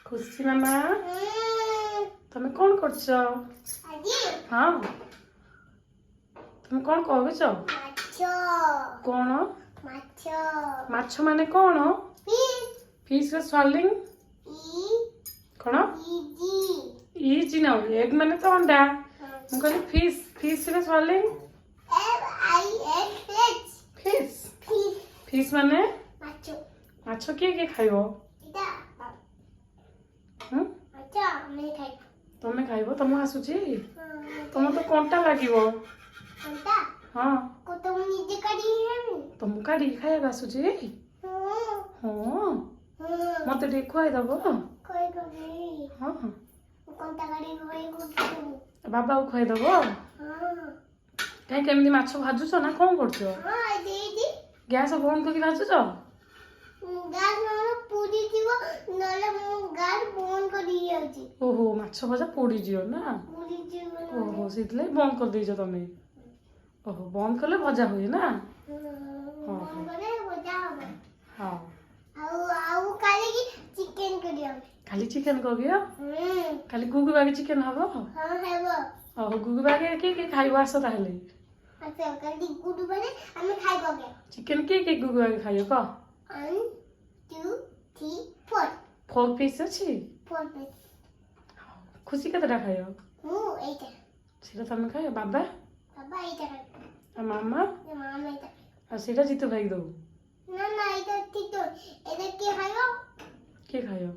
खुशी मामा तमे कौन करछ? हाँ तुम कौन कहूच? कौन माछ माने कौन? फिश रे स्वेलिंग कौन? इजी ना एग माने तो अंडा मु कहली फिश फिश रे स्वेलिंग फिश फिश माने माछ किए खाइबो? तमे खाइबो तुम आसुची तुम तो कंटा लागिबो हाँ तुम काढ़ी खाइबा आसुची हाँ मते टे खुआई दबो हाँ बाबा को खुआई दबो कहीं केमती माछ भाजुछ ना कौन करछ? गैस बंद करके भाजुछ? ओहो माछ भजा पोड़ी जियो ना ओहो सीतले बंद कर देइछ तमे ओहो बंद करले भजा हुए ना हाँ खाली चिकन करियो खाली गुगु बागे चिकन हबो ओहो गुगु बागे के खाइबो आस ताहले चिकन के गुगु बागे खाइयो क 1 2 3 4 4 पीस अछि खुशी केतटा खाइयो सेटा तमे खाइयो बाबा आ मामा आ सेटा जितु भाई दो के खाइयो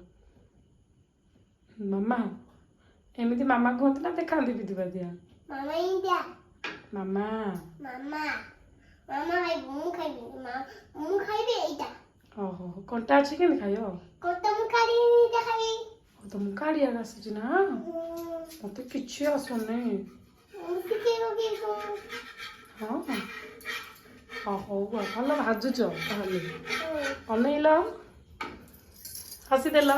मामा एमिति मामा कहत ना देखांदी बिदुबा दिया मामा ओहो कंटा अछि के खाइयो तो मु काढ़ी आसुची ना मते किछि आसुनी हाँ हाँ हौ भल भाजुच ताहले अनेइल हसी देल